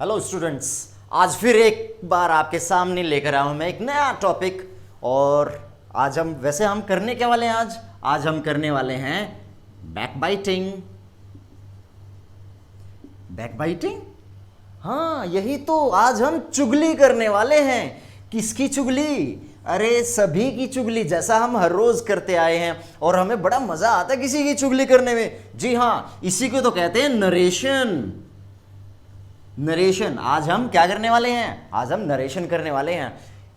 Hello students, आज फिर एक बार आपके सामने लेकर आया हूं मैं एक नया टॉपिक। और आज हम करने क्या वाले हैं? आज हम करने वाले हैं बैकबाइटिंग। बैकबाइटिंग, हाँ यही तो। आज हम चुगली करने वाले हैं। किसकी चुगली? अरे सभी की चुगली, जैसा हम हर रोज करते आए हैं और हमें बड़ा मजा आता है किसी की चुगली करने में। जी हाँ, इसी को तो कहते हैं नरेशन। नरेशन, आज हम क्या करने वाले हैं? आज हम नरेशन करने वाले हैं।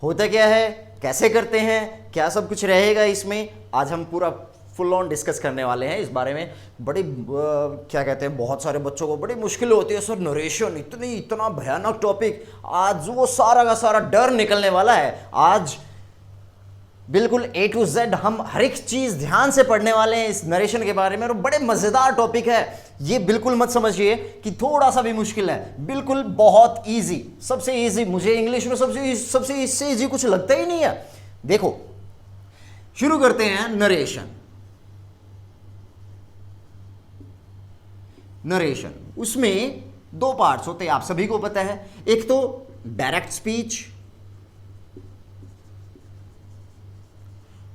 होता क्या है, कैसे करते हैं, क्या सब कुछ रहेगा इसमें, आज हम पूरा फुल ऑन डिस्कस करने वाले हैं इस बारे में। बड़ी क्या कहते हैं, बहुत सारे बच्चों को बड़ी मुश्किल होती है सर, नरेशन इतना भयानक टॉपिक। आज वो सारा का सारा डर निकलने वाला है। आज बिल्कुल A to Z हम हर एक चीज ध्यान से पढ़ने वाले हैं इस नरेशन के बारे में, और बड़े मजेदार टॉपिक है ये। बिल्कुल मत समझिए कि थोड़ा सा भी मुश्किल है, बिल्कुल बहुत इजी, सबसे इजी। मुझे इंग्लिश में सबसे इससे इजी कुछ लगता ही नहीं है। देखो, शुरू करते हैं नरेशन। नरेशन, उसमें दो पार्ट्स होते हैं, आप सभी को पता है। एक तो डायरेक्ट स्पीच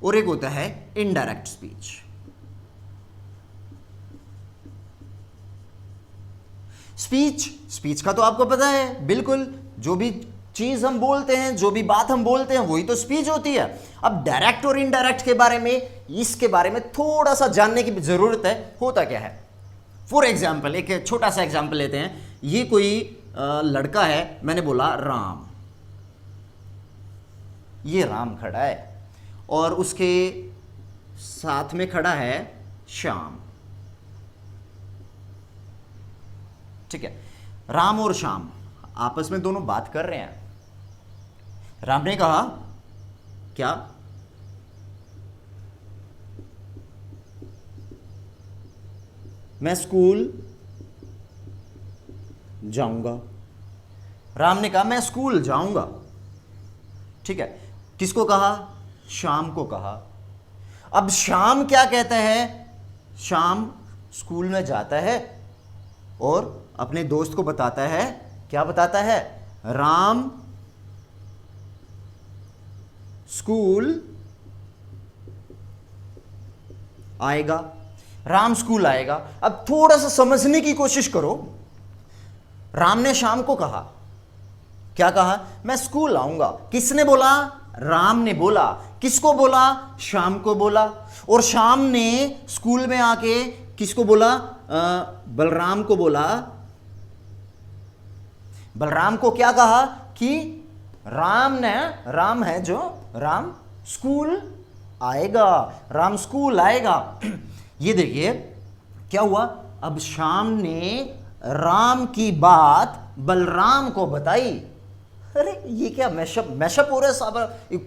और एक होता है इनडायरेक्ट स्पीच। स्पीच का तो आपको पता है, बिल्कुल जो भी चीज हम बोलते हैं, जो भी बात हम बोलते हैं, वही तो स्पीच होती है। अब डायरेक्ट और इनडायरेक्ट के बारे में, इसके बारे में थोड़ा सा जानने की जरूरत है। होता क्या है, फॉर एग्जाम्पल एक छोटा सा एग्जाम्पल लेते हैं। ये कोई लड़का है, मैंने बोला राम। ये राम खड़ा है और उसके साथ में खड़ा है श्याम। ठीक है, राम और श्याम आपस में दोनों बात कर रहे हैं। राम ने कहा क्या? मैं स्कूल जाऊंगा। राम ने कहा मैं स्कूल जाऊंगा। ठीक है, किसको कहा? श्याम को कहा। अब श्याम क्या कहता है? श्याम स्कूल में जाता है और अपने दोस्त को बताता है। क्या बताता है? राम स्कूल आएगा। राम स्कूल आएगा। अब थोड़ा सा समझने की कोशिश करो। राम ने श्याम को कहा, क्या कहा? मैं स्कूल आऊंगा। किसने बोला? राम ने बोला। किसको बोला? श्याम को बोला। और श्याम ने स्कूल में आके किसको बोला? बलराम को बोला। बलराम को क्या कहा कि राम है जो, राम स्कूल आएगा। राम स्कूल आएगा। ये देखिए क्या हुआ। अब श्याम ने राम की बात बलराम को बताई। अरे ये क्या मैशअप हो रहा है साहब,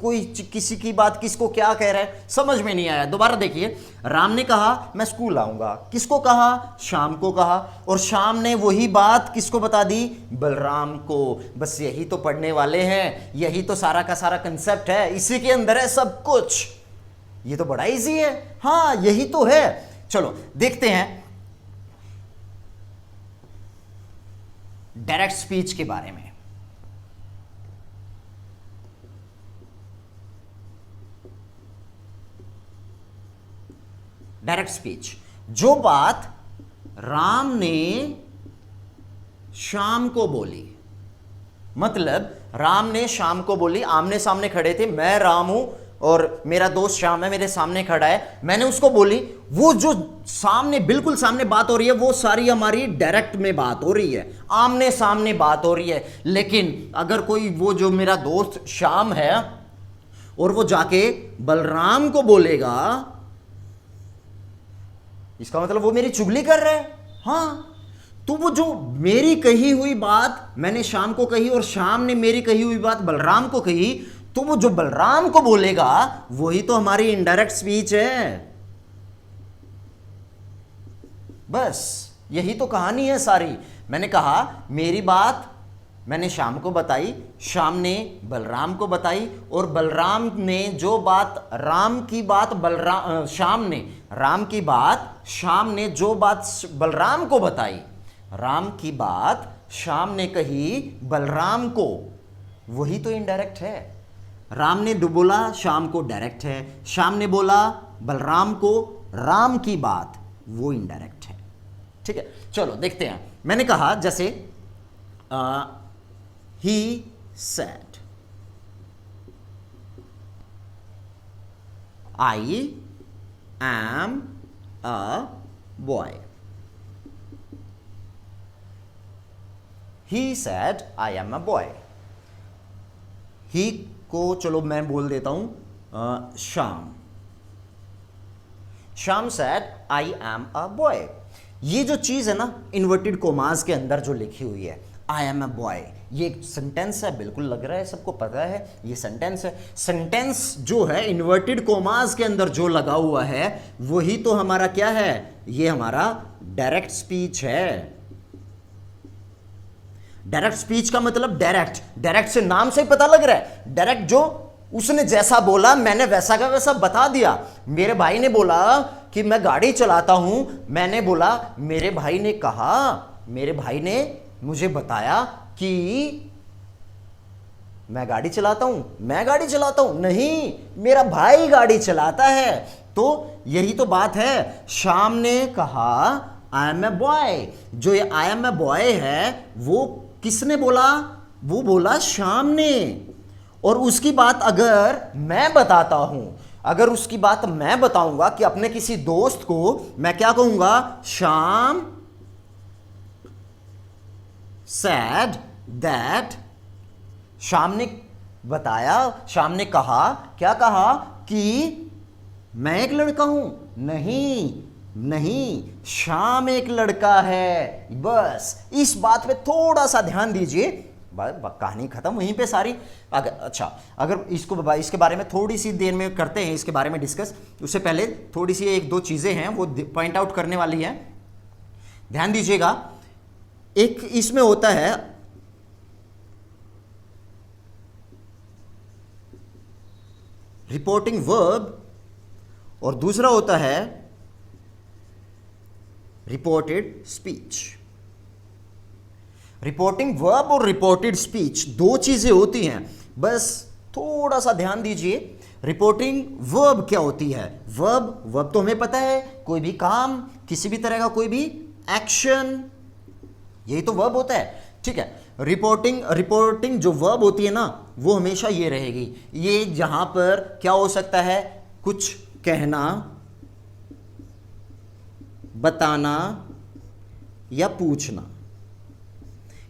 कोई किसी की बात किसको क्या कह रहा है समझ में नहीं आया। दोबारा देखिए, राम ने कहा मैं स्कूल आऊंगा। किसको कहा? श्याम को कहा। और श्याम ने वही बात किसको बता दी? बलराम को। बस यही तो पढ़ने वाले हैं, यही तो सारा का सारा कंसेप्ट है, इसी के अंदर है सब कुछ। ये तो बड़ा इजी है। हाँ यही तो है। चलो देखते हैं डायरेक्ट स्पीच के बारे में। डायरेक्ट स्पीच, जो बात राम ने श्याम को बोली, मतलब राम ने श्याम को बोली, आमने सामने खड़े थे, मैं राम हूं और मेरा दोस्त श्याम है मेरे सामने खड़ा है, मैंने उसको बोली। वो जो सामने, बिल्कुल सामने बात हो रही है, वो सारी हमारी डायरेक्ट में बात हो रही है, आमने सामने बात हो रही है। लेकिन अगर कोई, वो जो मेरा दोस्त श्याम है और वो जाके बलराम को बोलेगा, इसका मतलब वो मेरी चुगली कर रहा है। हाँ, तो वो जो मेरी कही हुई बात मैंने श्याम को कही और श्याम ने मेरी कही हुई बात बलराम को कही, तो वो जो बलराम को बोलेगा वही तो हमारी इनडायरेक्ट स्पीच है। बस यही तो कहानी है सारी। मैंने कहा मेरी बात मैंने श्याम को बताई, श्याम ने बलराम को बताई, और बलराम ने जो बात राम की बात श्याम ने राम की बात, श्याम ने जो बात बलराम को बताई, राम की बात श्याम ने कही बलराम को, वही तो इनडायरेक्ट है। राम ने बोला श्याम को, डायरेक्ट है। श्याम ने बोला बलराम को राम की बात, वो इनडायरेक्ट है। ठीक है, चलो देखते हैं। मैंने कहा जैसे ही said, I am a boy. He said I am a boy. He को चलो मैं बोल देता हूं Shyam. Shyam said I am a boy. ये जो चीज है ना इन्वर्टेड कोमास के अंदर जो लिखी हुई है, आई एम अ बॉय, ये एक सेंटेंस है, बिल्कुल लग रहा है सबको पता है ये सेंटेंस है। सेंटेंस जो है इन्वर्टेड कोमास के अंदर जो लगा हुआ है वही तो हमारा क्या है, ये हमारा डायरेक्ट स्पीच है। डायरेक्ट स्पीच का मतलब डायरेक्ट, डायरेक्ट से नाम से ही पता लग रहा है। डायरेक्ट जो उसने जैसा बोला मैंने वैसा का वैसा बता दिया। मेरे भाई ने बोला कि मैं गाड़ी चलाता हूं, मैंने बोला, मेरे भाई ने कहा, मेरे भाई ने मुझे बताया कि मैं गाड़ी चलाता हूं, मैं गाड़ी चलाता हूं नहीं, मेरा भाई गाड़ी चलाता है। तो यही तो बात है। श्याम ने कहा आई एम ए बॉय। जो ये आई एम ए बॉय है वो किसने बोला, वो बोला श्याम ने। और उसकी बात अगर मैं बताता हूं, अगर उसकी बात मैं बताऊंगा कि अपने किसी दोस्त को मैं क्या कहूंगा, श्याम said that, श्याम ने बताया, श्याम ने कहा, क्या कहा कि मैं एक लड़का हूं। नहीं नहीं, श्याम एक लड़का है। बस इस बात पे थोड़ा सा ध्यान दीजिए, कहानी खत्म वहीं पे सारी। अच्छा, अगर इसके बारे में थोड़ी सी देर में करते हैं, इसके बारे में डिस्कस, उससे पहले थोड़ी सी एक दो चीजें हैं वो पॉइंट आउट करने वाली है, ध्यान दीजिएगा। एक इसमें होता है रिपोर्टिंग वर्ब और दूसरा होता है रिपोर्टेड स्पीच। रिपोर्टिंग वर्ब और रिपोर्टेड स्पीच दो चीजें होती हैं, बस थोड़ा सा ध्यान दीजिए। रिपोर्टिंग वर्ब क्या होती है, वर्ब तो हमें पता है, कोई भी काम, किसी भी तरह का कोई भी एक्शन, यही तो वर्ब होता है। ठीक है, रिपोर्टिंग जो वर्ब होती है ना वो हमेशा ये रहेगी। ये जहां पर क्या हो सकता है, कुछ कहना, बताना या पूछना,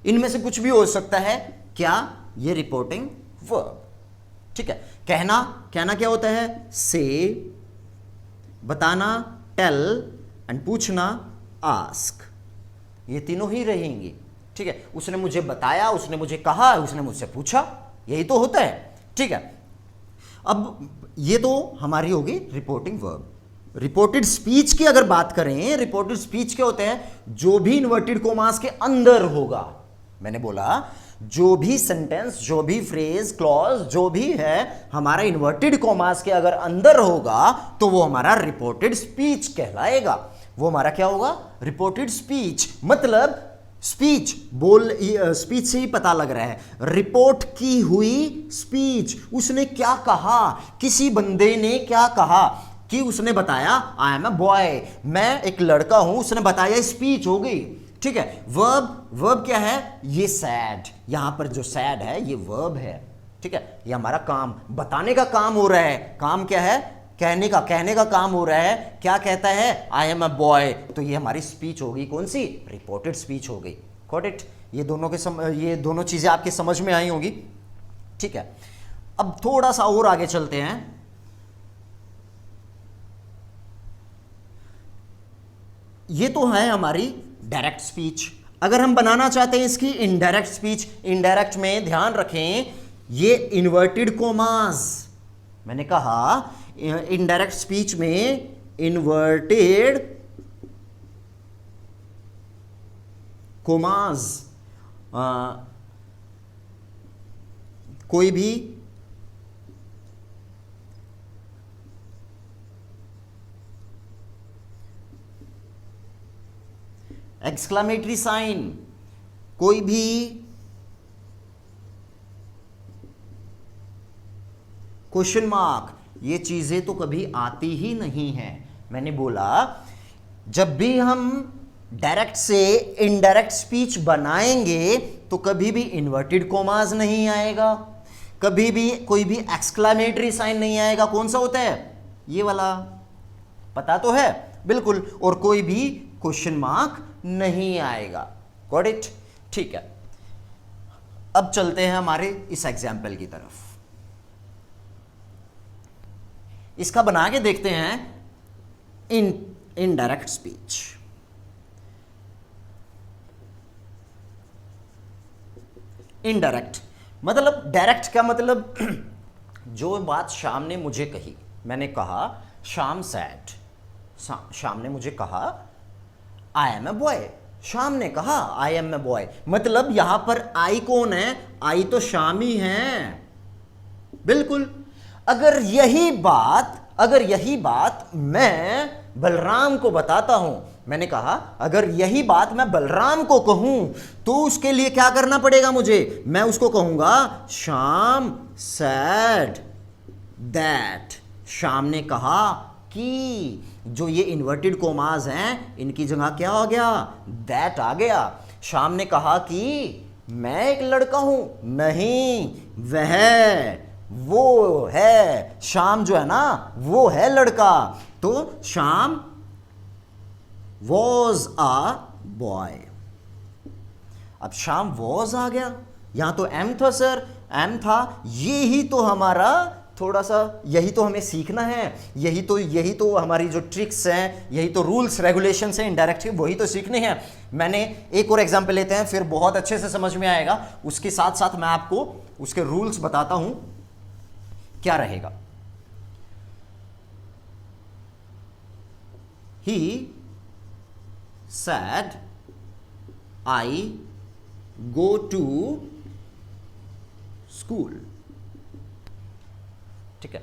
इनमें से कुछ भी हो सकता है। क्या, ये रिपोर्टिंग वर्ब। ठीक है, कहना क्या होता है, से, बताना टेल एंड पूछना आस्क, ये तीनों ही रहेंगी। ठीक है, उसने मुझे बताया, उसने मुझे कहा, उसने मुझसे पूछा, यही तो होता है। ठीक है, अब ये तो हमारी होगी रिपोर्टिंग वर्ब। रिपोर्टेड स्पीच की अगर बात करें, रिपोर्टेड स्पीच क्या होते हैं, जो भी इन्वर्टेड कोमास के अंदर होगा। मैंने बोला जो भी सेंटेंस, जो भी फ्रेज, क्लॉज, जो भी है हमारा इन्वर्टेड कोमास के अगर अंदर होगा तो वो हमारा रिपोर्टेड स्पीच कहलाएगा। वो हमारा क्या होगा, रिपोर्टेड स्पीच। मतलब स्पीच, स्पीच से ही पता लग रहा है, रिपोर्ट की हुई स्पीच। उसने क्या कहा, किसी बंदे ने क्या कहा, कि उसने बताया आई एम अ बॉय, मैं एक लड़का हूं, उसने बताया, स्पीच हो गई। ठीक है, वर्ब क्या है, ये सैड, यहां पर जो सैड है ये वर्ब है। ठीक है, ये हमारा काम, बताने का काम हो रहा है। काम क्या है, कहने का काम हो रहा है। क्या कहता है, आई एम अ बॉय, तो ये हमारी स्पीच हो गई, कौन सी, रिपोर्टेड स्पीच हो गई। गॉट इट, ये दोनों चीजें आपके समझ में आई होंगी। ठीक है, अब थोड़ा सा और आगे चलते हैं। ये तो है हमारी डायरेक्ट स्पीच। अगर हम बनाना चाहते हैं इसकी इनडायरेक्ट स्पीच, इनडायरेक्ट में ध्यान रखें ये इन्वर्टेड कोमास, मैंने कहा इनडायरेक्ट स्पीच में इन्वर्टेड कोमास, कोई भी एक्सक्लेमेटरी साइन, कोई भी क्वेश्चन मार्क, ये चीजें तो कभी आती ही नहीं है। मैंने बोला जब भी हम डायरेक्ट से इनडायरेक्ट स्पीच बनाएंगे तो कभी भी इन्वर्टेड कोमास नहीं आएगा, कभी भी कोई भी एक्सक्लेमेटरी साइन नहीं आएगा। कौन सा होता है? ये वाला, पता तो है बिल्कुल। और कोई भी क्वेश्चन मार्क नहीं आएगा। Got it? ठीक है, अब चलते हैं हमारे इस एग्जाम्पल की तरफ। इसका बना के देखते हैं इनडायरेक्ट स्पीच। इनडायरेक्ट मतलब, डायरेक्ट का मतलब जो बात शाम ने मुझे कही, मैंने कहा शाम सैड, शाम ने मुझे कहा आई एम ए बॉय, शाम ने कहा आई एम ए बॉय, मतलब यहां पर आई कौन है? आई तो शाम ही है। बिल्कुल। अगर यही बात मैं बलराम को बताता हूं, मैंने कहा अगर यही बात मैं बलराम को कहूं तो उसके लिए क्या करना पड़ेगा मुझे? मैं उसको कहूंगा शाम सैड दैट, शाम ने कहा कि, जो ये इन्वर्टेड कोमास हैं इनकी जगह क्या हो गया? दैट आ गया। शाम ने कहा कि मैं एक लड़का हूं, नहीं वो है, शाम जो है ना वो है लड़का, तो शाम वॉज अ बॉय। अब शाम वॉज आ गया, यहां तो एम था सर, एम था। ये ही तो हमारा थोड़ा सा, यही तो हमें सीखना है, यही तो हमारी जो ट्रिक्स हैं, यही तो रूल्स रेगुलेशंस हैं इनडायरेक्ट के, वही तो सीखने हैं। मैंने एक और एग्जांपल लेते हैं, फिर बहुत अच्छे से समझ में आएगा। उसके साथ साथ मैं आपको उसके रूल्स बताता हूं क्या रहेगा। ही said I go to school। ठीक है,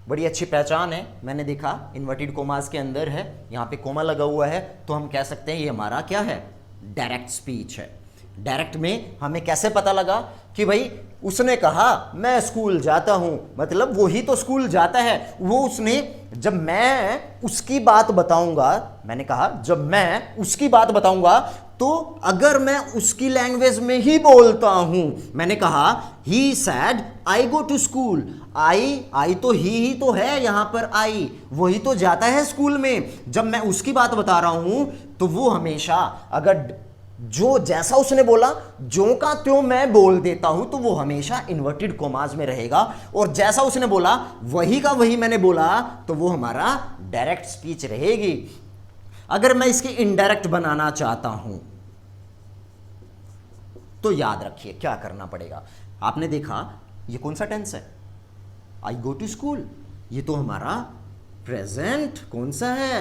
बड़ी अच्छी पहचान है। मैंने देखा इन्वर्टेड कोमास के अंदर है, यहां पे कोमा लगा हुआ है, तो हम कह सकते हैं ये हमारा क्या है? डायरेक्ट स्पीच है। डायरेक्ट में हमें कैसे पता लगा कि भाई उसने कहा मैं स्कूल जाता हूं, मतलब वो ही तो स्कूल जाता है। वो उसने, जब मैं उसकी बात बताऊंगा, मैंने कहा जब मैं उसकी बात बताऊंगा तो अगर मैं उसकी लैंग्वेज में ही बोलता हूं, मैंने कहा he said I go to school, I तो ही तो है यहां पर, आई वही तो जाता है स्कूल में। जब मैं उसकी बात बता रहा हूं तो वो हमेशा, अगर जो जैसा उसने बोला जो का त्यों मैं बोल देता हूं तो वो हमेशा इन्वर्टेड कोमास में रहेगा, और जैसा उसने बोला वही का वही मैंने बोला तो वो हमारा डायरेक्ट स्पीच रहेगी। अगर मैं इसकी इनडायरेक्ट बनाना चाहता हूं तो याद रखिए क्या करना पड़ेगा। आपने देखा ये कौन सा टेंस है? आई गो टू स्कूल, ये तो हमारा प्रेजेंट कौन सा है?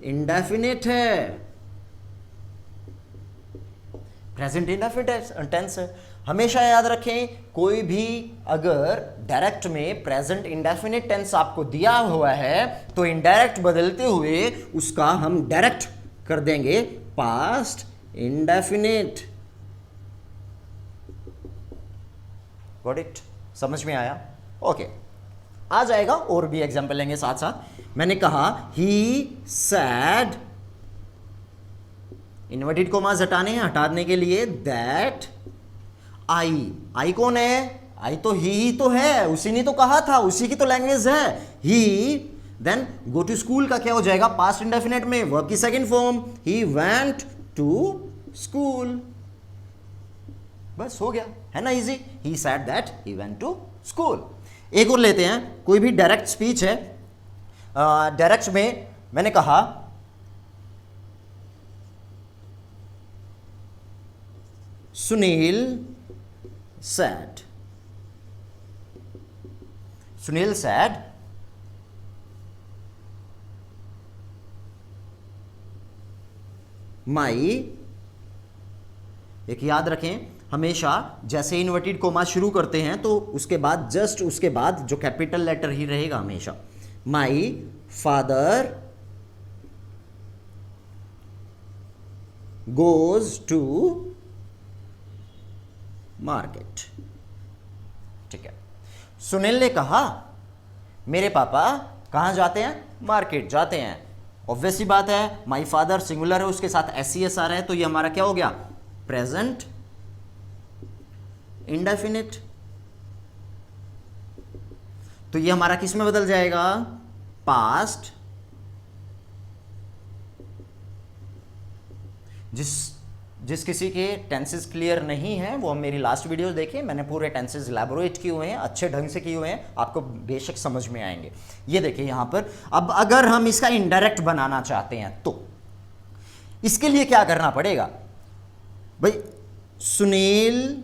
इंडेफिनिट है, प्रेजेंट इंडेफिनिट टेंस है। हमेशा याद रखें, कोई भी अगर डायरेक्ट में प्रेजेंट इंडेफिनिट टेंस आपको दिया हुआ है तो इनडायरेक्ट बदलते हुए उसका हम डायरेक्ट कर देंगे पास्ट इंडेफिनिट। Got it? समझ में आया? ओके, आ जाएगा, और भी एग्जांपल लेंगे साथ साथ। मैंने कहा ही सैड, इन्वर्टेड कोमास हटाने हैं, हटाने के लिए दैट आई कौन है? आई तो ही तो है, उसी ने तो कहा था, उसी की तो लैंग्वेज है ही। देन गो टू स्कूल का क्या हो जाएगा? पास्ट इंडेफिनिट में वर्ब की second form, he went to school. बस हो गया, है ना easy? He said that he went to school. एक और लेते हैं, कोई भी डायरेक्ट स्पीच है। डायरेक्ट में मैंने कहा सुनील सैड, सुनील सैड माई, एक याद रखें हमेशा जैसे इन्वर्टेड कोमा शुरू करते हैं तो उसके बाद जस्ट उसके बाद जो कैपिटल लेटर ही रहेगा हमेशा। My father goes to market. ठीक है, सुनील ने कहा मेरे पापा कहाँ जाते हैं, मार्केट जाते हैं। ऑब्वियस सी बात है, माई फादर सिंगुलर है, उसके साथ एस आ रहा है, तो ये हमारा क्या हो गया, प्रेजेंट इंडेफिनिट। तो ये हमारा किस में बदल जाएगा, पास्ट। जिस किसी के टेंसेस क्लियर नहीं है वो हम मेरी लास्ट वीडियो देखें, मैंने पूरे टेंसेस इलैबोरेट किए हुए हैं, अच्छे ढंग से किए हुए हैं, आपको बेशक समझ में आएंगे। ये देखिए यहां पर, अब अगर हम इसका इनडायरेक्ट बनाना चाहते हैं तो इसके लिए क्या करना पड़ेगा भाई, सुनील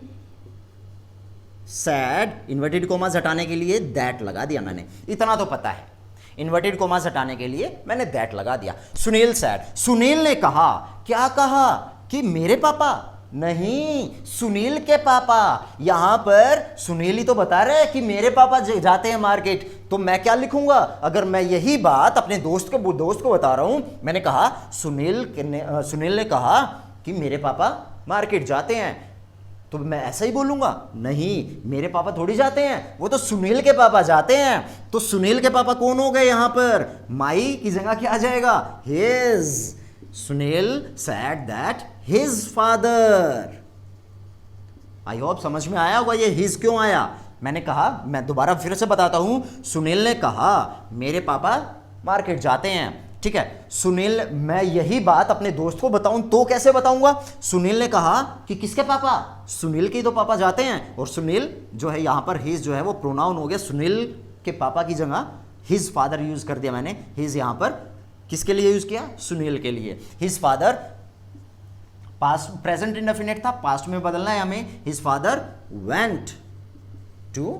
सैड, इन्वर्टेड कोमास हटाने के लिए दैट लगा दिया मैंने, इतना तो पता है। इन्वर्टेड कोमास हटाने के लिए मैंने दैट लगा दिया। सुनील सैड, सुनील ने कहा, क्या कहा कि मेरे पापा, नहीं सुनील के पापा। यहां पर सुनील ही तो बता रहे हैं कि मेरे पापा जाते हैं मार्केट, तो मैं क्या लिखूंगा, अगर मैं यही बात अपने दोस्त को बता रहा हूं, मैंने कहा सुनील ने कहा कि मेरे पापा मार्केट जाते हैं, तो मैं ऐसा ही बोलूंगा, नहीं मेरे पापा थोड़ी जाते हैं, वो तो सुनील के पापा जाते हैं। तो सुनील के पापा कौन हो गए यहां पर, माई की जगह क्या आ जाएगा, his. Sunil said that his father. I hope समझ में आया होगा ये हिज क्यों आया। मैंने कहा, मैं दोबारा फिर से बताता हूं, सुनील ने कहा मेरे पापा मार्केट जाते हैं। ठीक है, सुनील, मैं यही बात अपने दोस्त को बताऊं तो कैसे बताऊंगा, सुनील ने कहा कि किसके पापा, सुनील के तो पापा जाते हैं, और सुनील जो है यहां पर हिज जो है वो प्रोनाउन हो गया, सुनील के पापा की जगह हिज फादर यूज कर दिया मैंने। हिज यहां पर किसके लिए यूज किया, सुनील के लिए। His father past, present indefinite था, पास्ट में बदलना है हमें। His father went to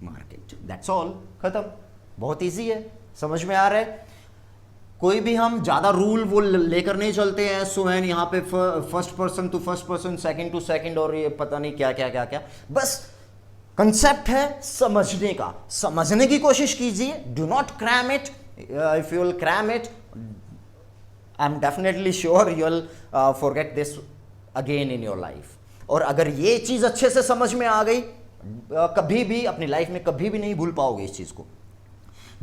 market, that's all, खत्म। बहुत इजी है, समझ में आ रहा है। कोई भी हम ज्यादा रूल वो लेकर नहीं चलते हैं, सो एंड यहाँ पे first person to first person, second to second, और ये पता नहीं क्या क्या क्या क्या। बस कंसेप्ट है समझने का, समझने की कोशिश कीजिए। Do not cram it, if you will cram it, I am definitely sure you will forget this again in your life. और अगर ये चीज अच्छे से समझ में आ गई, कभी भी अपनी लाइफ में कभी भी नहीं भूल पाओगे इस चीज को।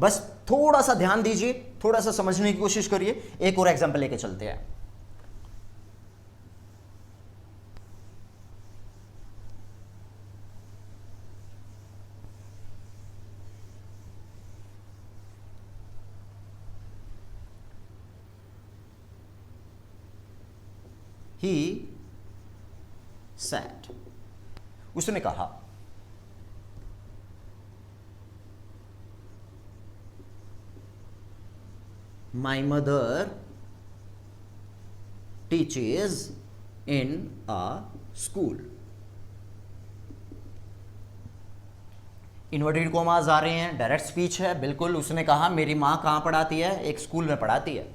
बस थोड़ा सा ध्यान दीजिए, थोड़ा सा समझने की कोशिश करिए। एक और एग्जांपल लेके चलते हैं। ही सैड, उसने कहा, My mother teaches in a school. Inverted commas आ रहे हैं, डायरेक्ट स्पीच है बिल्कुल। उसने कहा मेरी माँ कहाँ पढ़ाती है, एक स्कूल में पढ़ाती है।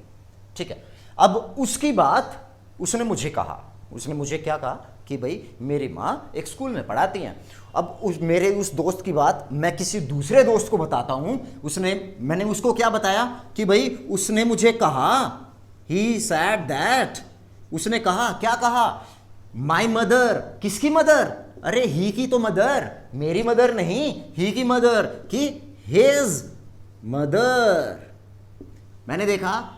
ठीक है, अब उसकी बात उसने मुझे कहा, उसने मुझे क्या कहा कि भाई मेरी माँ एक स्कूल में पढ़ाती हैं। अब मेरे उस दोस्त की बात मैं किसी दूसरे दोस्त को बताता हूं, मैंने उसको क्या बताया कि भाई उसने मुझे कहा, ही सैड दैट, उसने कहा, क्या कहा, माई मदर, किसकी मदर, अरे ही की तो मदर, मेरी मदर नहीं, ही की मदर, कि हिज मदर। मैंने देखा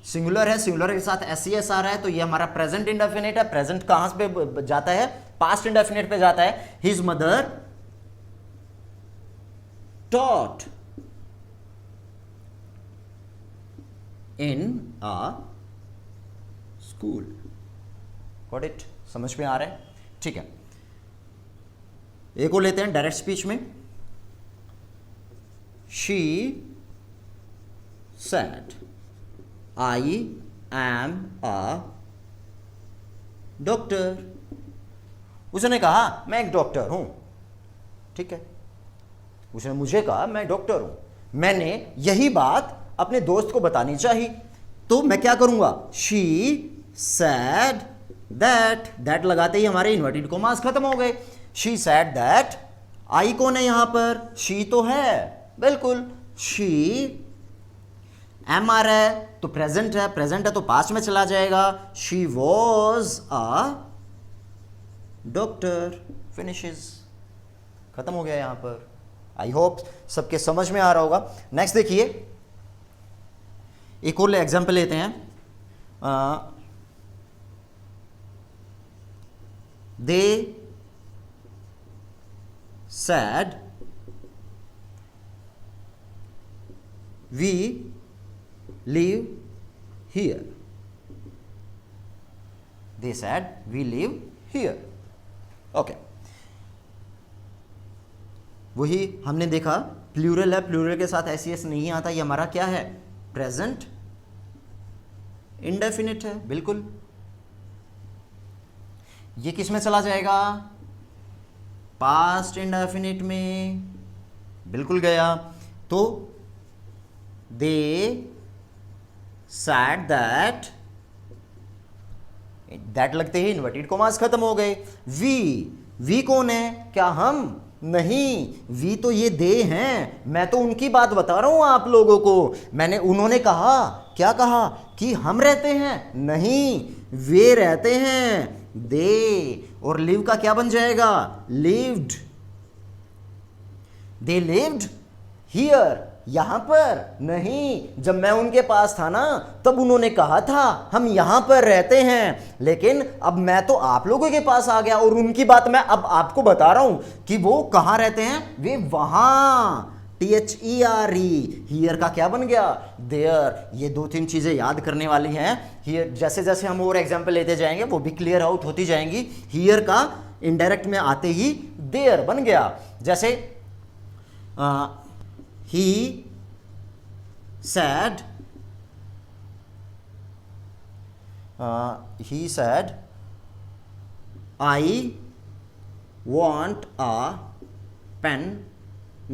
सिंगुलर है, सिंगुलर के साथ एस आ रहा है, तो ये हमारा प्रेजेंट इंडेफिनिट है। प्रेजेंट कहां पे जाता है, पास्ट इंडेफिनिट पे जाता है। His mother taught in a school. Got it, समझ में आ रहा है। ठीक है, एक और लेते हैं डायरेक्ट स्पीच में। She said I am a doctor. उसने कहा मैं एक डॉक्टर हूं। ठीक है, उसने मुझे कहा मैं डॉक्टर हूं। मैंने यही बात अपने दोस्त को बतानी चाहिए, तो मैं क्या करूंगा, शी सैड दैट, दैट लगाते ही हमारे इन्वर्टेड कॉमास खत्म हो गए। शी सैड दैट, आई कौन है यहां पर, शी तो है बिल्कुल, शी एम आ रहा है तो प्रेजेंट है, प्रेजेंट है तो पास्ट में चला जाएगा। She was a doctor, finishes, खत्म हो गया यहां पर। आई होप सबके समझ में आ रहा होगा। नेक्स्ट देखिए, एक और एग्जाम्पल लेते हैं। They said we live here. They said we live here. Okay, वही हमने देखा, प्लूरल है, प्लूरल के साथ एस नहीं आता। ये हमारा क्या है? प्रेजेंट इंडेफिनिट है, बिल्कुल। ये किस में चला जाएगा? पास्ट इंडेफिनिट में, बिल्कुल गया। तो दे सैड दैट, दैट लगते ही इन्वर्टेड कॉमास खत्म हो गए। वी कौन है? क्या हम? नहीं, वी तो ये दे हैं। मैं तो उनकी बात बता रहा हूं आप लोगों को। उन्होंने कहा, क्या कहा? कि हम रहते हैं। नहीं, वे रहते हैं। दे और लिव का क्या बन जाएगा? लिव्ड। दे लिव्ड हियर, यहां पर। नहीं, जब मैं उनके पास था ना, तब उन्होंने कहा था हम यहां पर रहते हैं। लेकिन अब मैं तो आप लोगों के पास आ गया और उनकी बात मैं अब आपको बता रहा हूं कि वो कहां रहते हैं। वे वहां, THERE, हियर का क्या बन गया? देयर। ये 2-3 चीजें याद करने वाली हैं। हियर, जैसे जैसे हम और एग्जाम्पल लेते जाएंगे वो भी क्लियर आउट होती जाएंगी। हियर का इनडायरेक्ट में आते ही देयर बन गया। जैसे he said I want a pen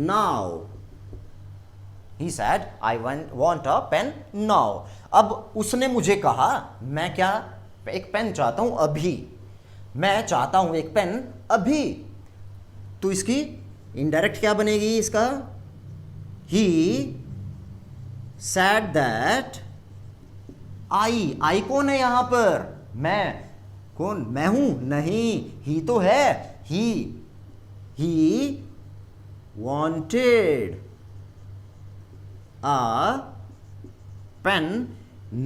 now. He said I want a pen now. अब उसने मुझे कहा, मैं क्या एक पेन चाहता हूं अभी। मैं चाहता हूं एक पेन अभी। तो इसकी इनडायरेक्ट क्या बनेगी? इसका He said that I कौन है यहां पर? मैं। कौन? मैं हूं? नहीं, ही तो है। he wanted a pen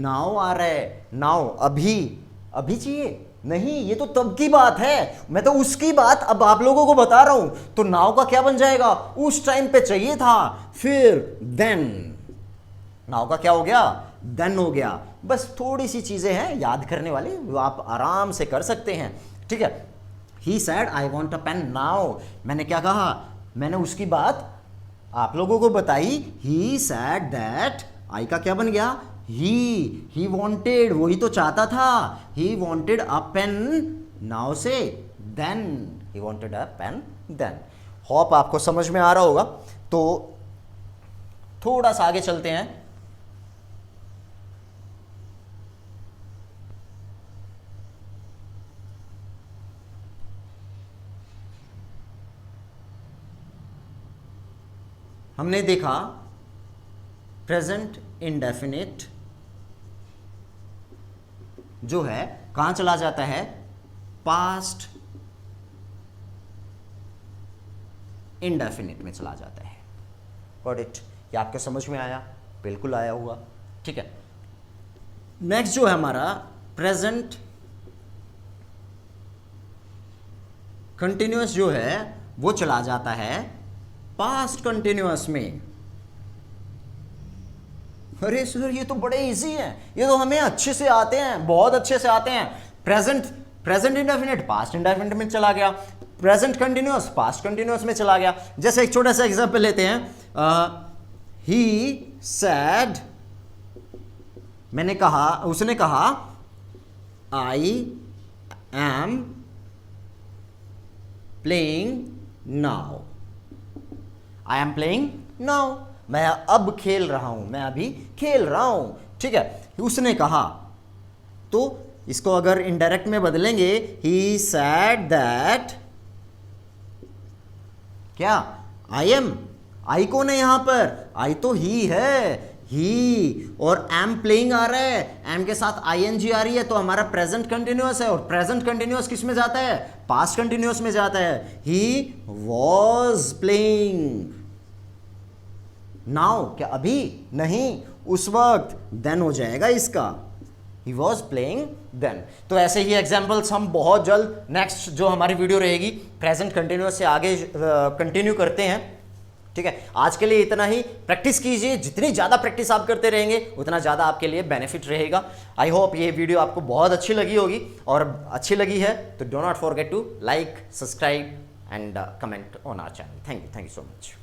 now आ रहा है। now अभी, अभी चाहिए? नहीं, ये तो तब की बात है। मैं तो उसकी बात अब आप लोगों को बता रहा हूं। तो नाउ का क्या बन जाएगा? उस टाइम पे चाहिए था। फिर देन, नाउ का क्या हो गया? देन हो गया। बस थोड़ी सी चीजें हैं याद करने वाली, वो आप आराम से कर सकते हैं। ठीक है। He said I want a pen now. मैंने क्या कहा? मैंने उसकी बात आप लोगों को बताई। ही सैड दैट, आई का क्या बन गया? ही वॉन्टेड, वही तो चाहता था। He wanted a pen now से then, he wanted a pen then. Hope आपको समझ में आ रहा होगा। तो थोड़ा सा आगे चलते हैं। हमने देखा प्रेजेंट इंडेफिनिट जो है कहां चला जाता है? पास्ट इंडेफिनिट में चला जाता है। Got it? ये आपके समझ में आया? बिल्कुल आया हुआ। ठीक है। नेक्स्ट जो है हमारा प्रेजेंट कंटिन्यूअस जो है वो चला जाता है पास्ट कंटिन्यूअस में। अरे सर ये तो बड़े इजी है, ये तो हमें अच्छे से आते हैं, बहुत अच्छे से आते हैं। प्रेजेंट इंडेफिनिट पास्ट इंडेफिनिट में चला गया, प्रेजेंट कंटिन्यूअस पास्ट कंटिन्यूअस में चला गया। जैसे एक छोटा सा एग्जांपल लेते हैं। ही सैड, मैंने कहा, उसने कहा I am playing now. I am playing now, मैं अब खेल रहा हूं, मैं अभी खेल रहा हूं। ठीक है। उसने कहा, तो इसको अगर इनडायरेक्ट में बदलेंगे, ही सैड दैट, क्या आई एम, आई कौन है यहां पर? आई तो ही है। ही, और एम प्लेइंग आ रहा है, एम के साथ आईएनजी आ रही है, तो हमारा प्रेजेंट कंटिन्यूअस है, और प्रेजेंट कंटिन्यूअस किस में जाता है? पास्ट कंटिन्यूअस में जाता है। He was playing. नाउ क्या अभी? नहीं, उस वक्त। देन हो जाएगा इसका, ही वॉज प्लेइंग देन। तो ऐसे ही एग्जाम्पल्स हम बहुत जल्द नेक्स्ट जो हमारी वीडियो रहेगी प्रेजेंट कंटिन्यूअस से आगे कंटिन्यू करते हैं। ठीक है, आज के लिए इतना ही। प्रैक्टिस कीजिए, जितनी ज़्यादा प्रैक्टिस आप करते रहेंगे उतना ज़्यादा आपके लिए बेनिफिट रहेगा। आई होप ये वीडियो आपको बहुत अच्छी लगी होगी, और अच्छी लगी है तो do not forget to like, subscribe and comment on our channel. Thank you so much.